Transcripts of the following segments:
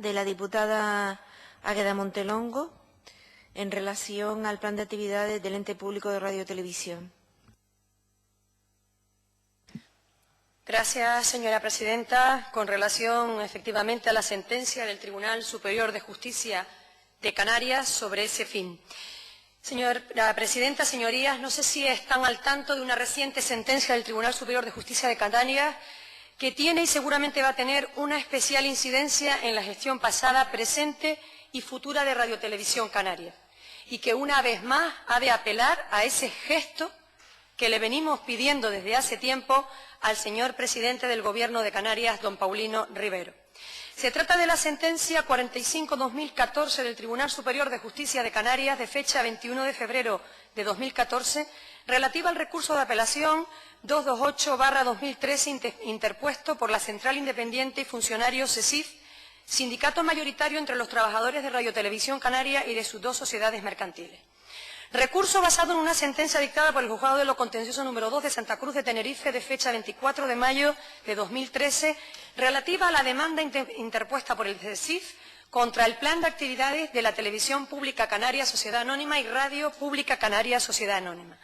de la diputada Águeda Montelongo en relación al plan de actividades del Ente Público de Radio y Televisión. Gracias, señora presidenta. Con relación, efectivamente, a la sentencia del Tribunal Superior de Justicia de Canarias sobre ese fin. Señora presidenta, señorías, no sé si están al tanto de una reciente sentencia del Tribunal Superior de Justicia de Canarias que tiene y seguramente va a tener una especial incidencia en la gestión pasada, presente y futura de Radio Televisión Canaria, y que una vez más ha de apelar a ese gesto que le venimos pidiendo desde hace tiempo al señor presidente del Gobierno de Canarias, don Paulino Rivero. Se trata de la sentencia 45/2014 del Tribunal Superior de Justicia de Canarias, de fecha 21 de febrero de 2014, relativa al recurso de apelación 228/2013 interpuesto por la Central Independiente y Funcionarios CESIF, sindicato mayoritario entre los trabajadores de Radio Televisión Canaria y de sus dos sociedades mercantiles. Recurso basado en una sentencia dictada por el Juzgado de lo Contencioso número 2 de Santa Cruz de Tenerife de fecha 24 de mayo de 2013, relativa a la demanda interpuesta por el CESIF contra el Plan de Actividades de la Televisión Pública Canaria Sociedad Anónima y Radio Pública Canaria Sociedad Anónima.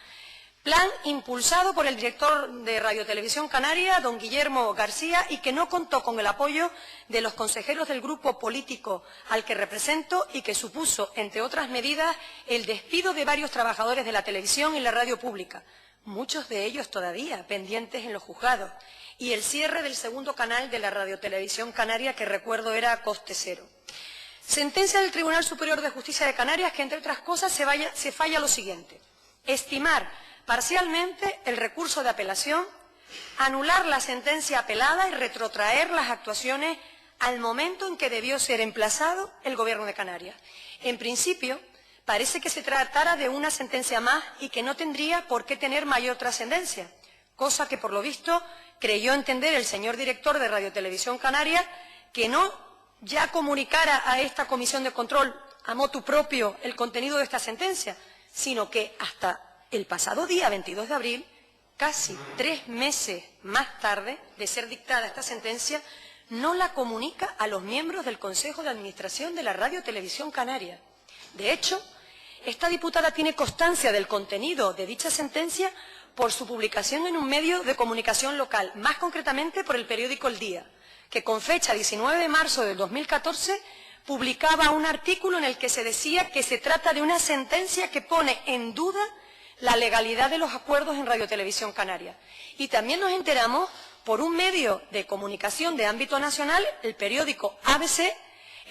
Plan impulsado por el director de Radio Televisión Canaria, don Guillermo García, y que no contó con el apoyo de los consejeros del grupo político al que represento y que supuso, entre otras medidas, el despido de varios trabajadores de la televisión y la radio pública, muchos de ellos todavía pendientes en los juzgados, y el cierre del segundo canal de la Radio Televisión Canaria, que recuerdo era a coste cero. Sentencia del Tribunal Superior de Justicia de Canarias que, entre otras cosas, se falla lo siguiente: estimar parcialmente el recurso de apelación, anular la sentencia apelada y retrotraer las actuaciones al momento en que debió ser emplazado el Gobierno de Canarias. En principio, parece que se tratara de una sentencia más y que no tendría por qué tener mayor trascendencia, cosa que, por lo visto, creyó entender el señor director de Radio Televisión Canaria, que no ya comunicara a esta comisión de control a motu propio el contenido de esta sentencia, sino que hasta el pasado día 22 de abril, casi 3 meses más tarde de ser dictada esta sentencia, no la comunica a los miembros del Consejo de Administración de la Radio Televisión Canaria. De hecho, esta diputada tiene constancia del contenido de dicha sentencia por su publicación en un medio de comunicación local, más concretamente por el periódico El Día, que con fecha 19 de marzo de 2014 publicaba un artículo en el que se decía que se trata de una sentencia que pone en duda la legalidad de los acuerdos en Radio Televisión Canaria. Y también nos enteramos por un medio de comunicación de ámbito nacional, el periódico ABC,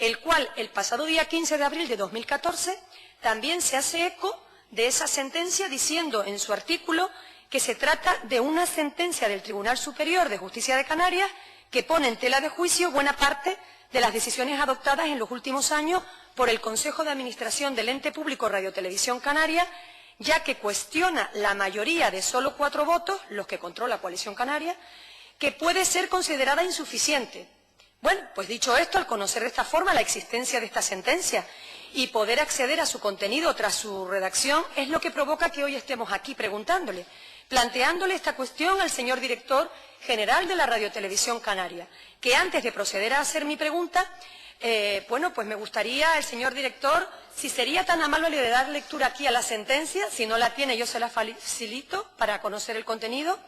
el cual el pasado día 15 de abril de 2014 también se hace eco de esa sentencia, diciendo en su artículo que se trata de una sentencia del Tribunal Superior de Justicia de Canarias que pone en tela de juicio buena parte de las decisiones adoptadas en los últimos años por el Consejo de Administración del Ente Público Radio Televisión Canaria, ya que cuestiona la mayoría de solo 4 votos, los que controla Coalición Canaria, que puede ser considerada insuficiente. Bueno, pues dicho esto, al conocer de esta forma la existencia de esta sentencia y poder acceder a su contenido tras su redacción, es lo que provoca que hoy estemos aquí preguntándole, planteándole esta cuestión al señor director general de la Radio Televisión Canaria, que antes de proceder a hacer mi pregunta, bueno, pues me gustaría, el señor director, si sería tan amable de dar lectura aquí a la sentencia, si no la tiene yo se la facilito para conocer el contenido,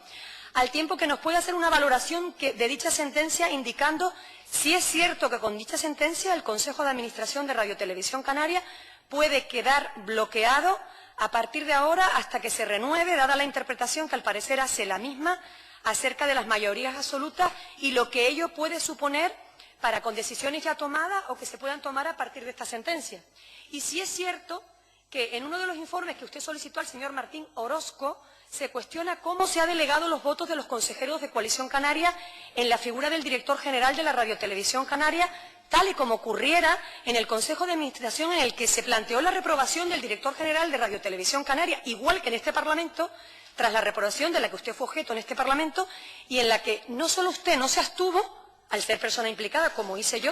al tiempo que nos puede hacer una valoración de dicha sentencia indicando si es cierto que con dicha sentencia el Consejo de Administración de Radio Televisión Canaria puede quedar bloqueado a partir de ahora hasta que se renueve, dada la interpretación que al parecer hace la misma acerca de las mayorías absolutas y lo que ello puede suponer para con decisiones ya tomadas o que se puedan tomar a partir de esta sentencia. Y si es cierto que en uno de los informes que usted solicitó al señor Martín Orozco se cuestiona cómo se han delegado los votos de los consejeros de Coalición Canaria en la figura del director general de la Radio Televisión Canaria, tal y como ocurriera en el Consejo de Administración en el que se planteó la reprobación del director general de Radio Televisión Canaria, igual que en este Parlamento, tras la reprobación de la que usted fue objeto en este Parlamento, y en la que no solo usted no se abstuvo, al ser persona implicada, como hice yo,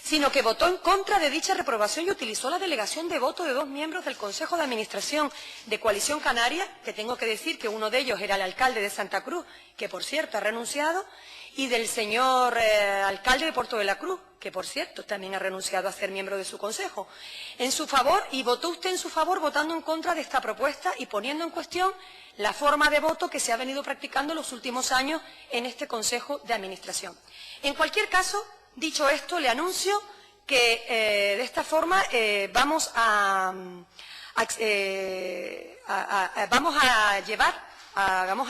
sino que votó en contra de dicha reprobación y utilizó la delegación de voto de 2 miembros del Consejo de Administración de Coalición Canaria, que tengo que decir que uno de ellos era el alcalde de Santa Cruz, que por cierto ha renunciado, y del señor alcalde de Puerto de la Cruz, que por cierto también ha renunciado a ser miembro de su consejo, en su favor, y votó usted en su favor votando en contra de esta propuesta y poniendo en cuestión la forma de voto que se ha venido practicando en los últimos años en este Consejo de Administración. En cualquier caso, dicho esto, le anuncio que de esta forma vamos a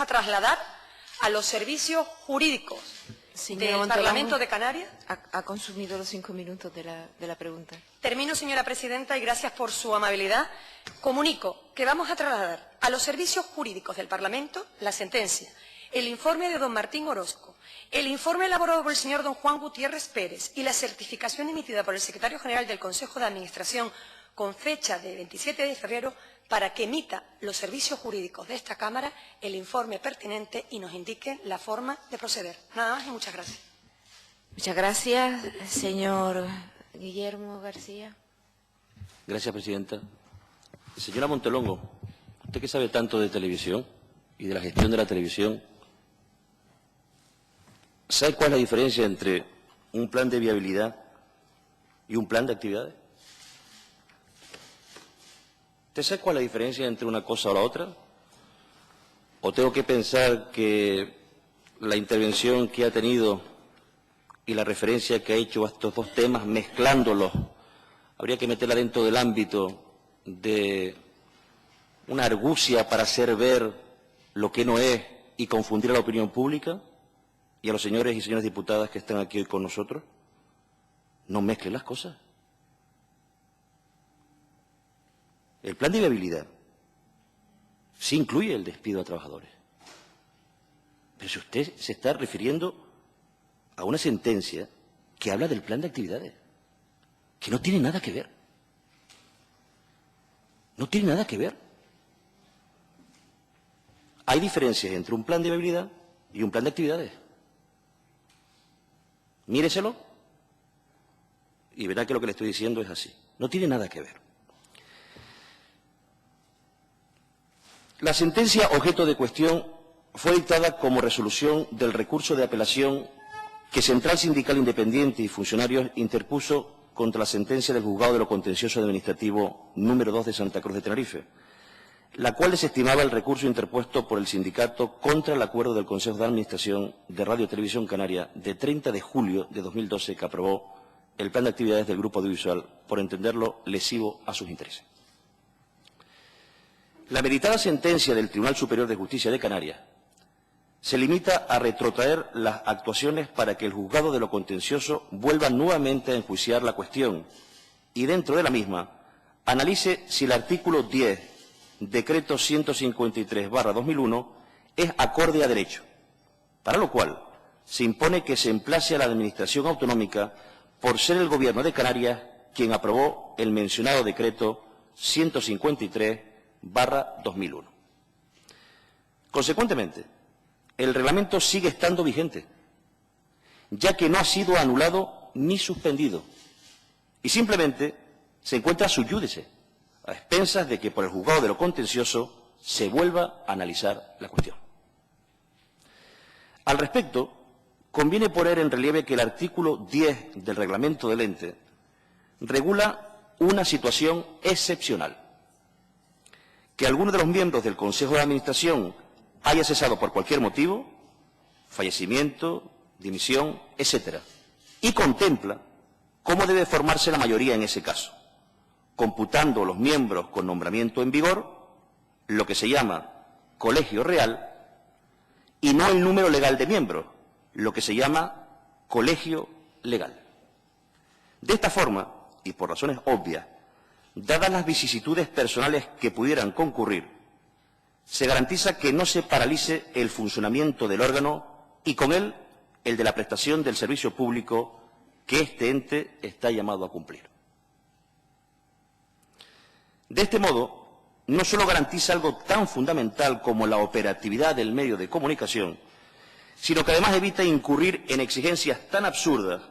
trasladar a los servicios jurídicos del Parlamento de Canarias. Ha consumido los 5 minutos de la pregunta. Termino, señora presidenta, y gracias por su amabilidad. Comunico que vamos a trasladar a los servicios jurídicos del Parlamento la sentencia, el informe de don Martín Orozco, el informe elaborado por el señor don Juan Gutiérrez Pérez y la certificación emitida por el secretario general del Consejo de Administración con fecha de 27 de febrero para que emita los servicios jurídicos de esta Cámara el informe pertinente y nos indique la forma de proceder. Nada más y muchas gracias. Muchas gracias, señor Guillermo García. Gracias, presidenta. Señora Montelongo, usted que sabe tanto de televisión y de la gestión de la televisión, ¿sabe cuál es la diferencia entre un plan de viabilidad y un plan de actividades? ¿Usted sabe cuál es la diferencia entre una cosa o la otra? ¿O tengo que pensar que la intervención que ha tenido y la referencia que ha hecho a estos 2 temas, mezclándolos, habría que meterla dentro del ámbito de una argucia para hacer ver lo que no es y confundir a la opinión pública y a los señores y señoras diputadas que están aquí hoy con nosotros? No mezclen las cosas. El plan de viabilidad sí incluye el despido a trabajadores. Pero si usted se está refiriendo a una sentencia que habla del plan de actividades, que no tiene nada que ver. No tiene nada que ver. Hay diferencias entre un plan de viabilidad y un plan de actividades. Míreselo y verá que lo que le estoy diciendo es así. No tiene nada que ver. La sentencia objeto de cuestión fue dictada como resolución del recurso de apelación que Central Sindical Independiente y Funcionarios interpuso contra la sentencia del Juzgado de lo Contencioso Administrativo número 2 de Santa Cruz de Tenerife, la cual desestimaba el recurso interpuesto por el sindicato contra el acuerdo del Consejo de Administración de Radio Televisión Canaria de 30 de julio de 2012 que aprobó el plan de actividades del Grupo Audiovisual por entenderlo lesivo a sus intereses. La meditada sentencia del Tribunal Superior de Justicia de Canarias se limita a retrotraer las actuaciones para que el Juzgado de lo Contencioso vuelva nuevamente a enjuiciar la cuestión y dentro de la misma analice si el artículo 10, decreto 153/2001, es acorde a derecho, para lo cual se impone que se emplace a la Administración Autonómica por ser el Gobierno de Canarias quien aprobó el mencionado decreto 153/2001. Consecuentemente, el reglamento sigue estando vigente, ya que no ha sido anulado ni suspendido, y simplemente se encuentra sub iudice, a expensas de que por el Juzgado de lo Contencioso se vuelva a analizar la cuestión. Al respecto, conviene poner en relieve que el artículo 10 del reglamento del ente regula una situación excepcional: que alguno de los miembros del Consejo de Administración haya cesado por cualquier motivo, fallecimiento, dimisión, etc. Y contempla cómo debe formarse la mayoría en ese caso, computando los miembros con nombramiento en vigor, lo que se llama colegio real, y no el número legal de miembros, lo que se llama colegio legal. De esta forma, y por razones obvias, dadas las vicisitudes personales que pudieran concurrir, se garantiza que no se paralice el funcionamiento del órgano y con él el de la prestación del servicio público que este ente está llamado a cumplir. De este modo, no solo garantiza algo tan fundamental como la operatividad del medio de comunicación, sino que además evita incurrir en exigencias tan absurdas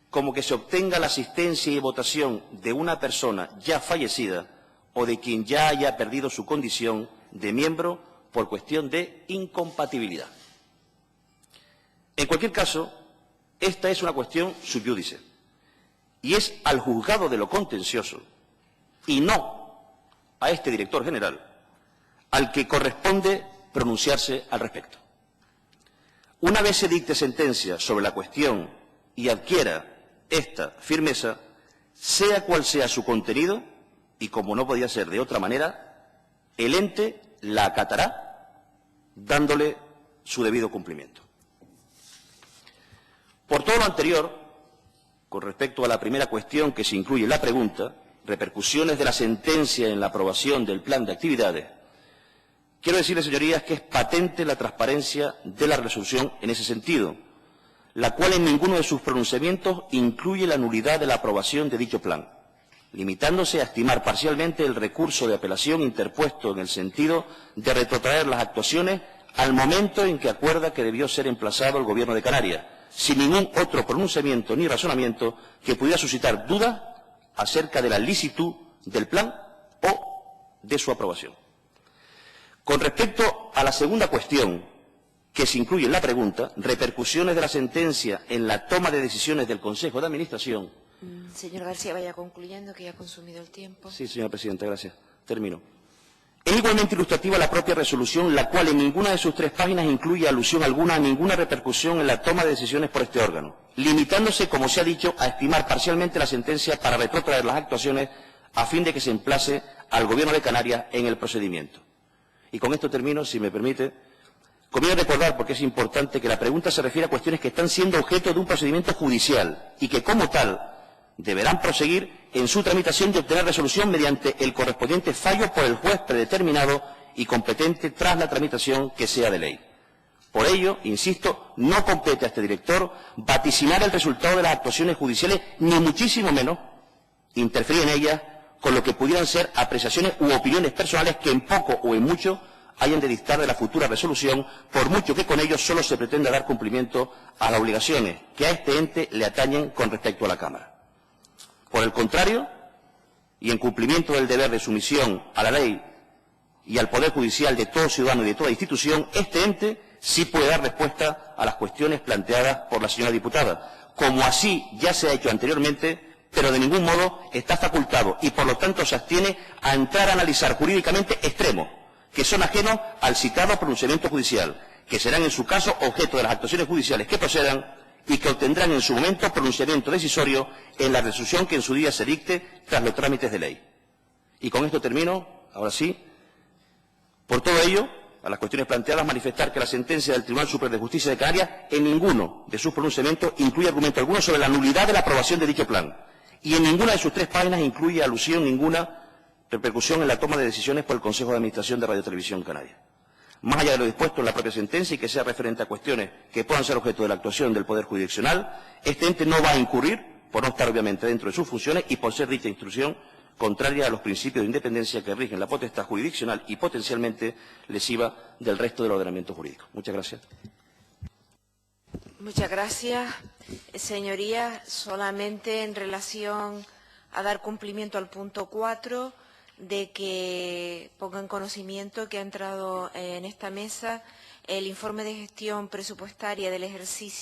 como que se obtenga la asistencia y votación de una persona ya fallecida o de quien ya haya perdido su condición de miembro por cuestión de incompatibilidad. En cualquier caso, esta es una cuestión sub iudice y es al juzgado de lo contencioso y no a este director general al que corresponde pronunciarse al respecto. Una vez se dicte sentencia sobre la cuestión y adquiera esta firmeza, sea cual sea su contenido, y como no podía ser de otra manera, el ente la acatará dándole su debido cumplimiento. Por todo lo anterior, con respecto a la primera cuestión que se incluye en la pregunta, repercusiones de la sentencia en la aprobación del plan de actividades, quiero decirles, señorías, que es patente la transparencia de la resolución en ese sentido, la cual en ninguno de sus pronunciamientos incluye la nulidad de la aprobación de dicho plan, limitándose a estimar parcialmente el recurso de apelación interpuesto en el sentido de retrotraer las actuaciones al momento en que acuerda que debió ser emplazado el Gobierno de Canarias, sin ningún otro pronunciamiento ni razonamiento que pudiera suscitar dudas acerca de la licitud del plan o de su aprobación. Con respecto a la segunda cuestión que se incluye en la pregunta, repercusiones de la sentencia en la toma de decisiones del Consejo de Administración. Señor García, vaya concluyendo, que ya ha consumido el tiempo. Sí, señora presidenta, gracias. Termino. Es igualmente ilustrativa la propia resolución, la cual en ninguna de sus 3 páginas incluye alusión alguna a ninguna repercusión en la toma de decisiones por este órgano, limitándose, como se ha dicho, a estimar parcialmente la sentencia para retrotraer las actuaciones a fin de que se emplace al Gobierno de Canarias en el procedimiento. Y con esto termino, si me permite. Conviene recordar, porque es importante, que la pregunta se refiere a cuestiones que están siendo objeto de un procedimiento judicial y que, como tal, deberán proseguir en su tramitación y obtener resolución mediante el correspondiente fallo por el juez predeterminado y competente tras la tramitación que sea de ley. Por ello, insisto, no compete a este director vaticinar el resultado de las actuaciones judiciales, ni muchísimo menos interferir en ellas con lo que pudieran ser apreciaciones u opiniones personales que en poco o en mucho hayan de dictar de la futura resolución, por mucho que con ello solo se pretenda dar cumplimiento a las obligaciones que a este ente le atañen con respecto a la Cámara. Por el contrario, y en cumplimiento del deber de sumisión a la ley y al Poder Judicial de todo ciudadano y de toda institución, este ente sí puede dar respuesta a las cuestiones planteadas por la señora diputada, como así ya se ha hecho anteriormente, pero de ningún modo está facultado y por lo tanto se abstiene a entrar a analizar jurídicamente extremos que son ajenos al citado pronunciamiento judicial, que serán en su caso objeto de las actuaciones judiciales que procedan y que obtendrán en su momento pronunciamiento decisorio en la resolución que en su día se dicte tras los trámites de ley. Y con esto termino, ahora sí. Por todo ello, a las cuestiones planteadas, manifestar que la sentencia del Tribunal Superior de Justicia de Canarias en ninguno de sus pronunciamientos incluye argumento alguno sobre la nulidad de la aprobación de dicho plan y en ninguna de sus 3 páginas incluye alusión ninguna repercusión en la toma de decisiones por el Consejo de Administración de Radio Televisión Canaria. Más allá de lo dispuesto en la propia sentencia y que sea referente a cuestiones que puedan ser objeto de la actuación del Poder Jurisdiccional, este ente no va a incurrir, por no estar obviamente dentro de sus funciones y por ser dicha instrucción contraria a los principios de independencia que rigen la potestad jurisdiccional y potencialmente lesiva del resto del ordenamiento jurídico. Muchas gracias. Muchas gracias. Señorías, solamente en relación a dar cumplimiento al punto 4, de que pongan conocimiento que ha entrado en esta mesa el informe de gestión presupuestaria del ejercicio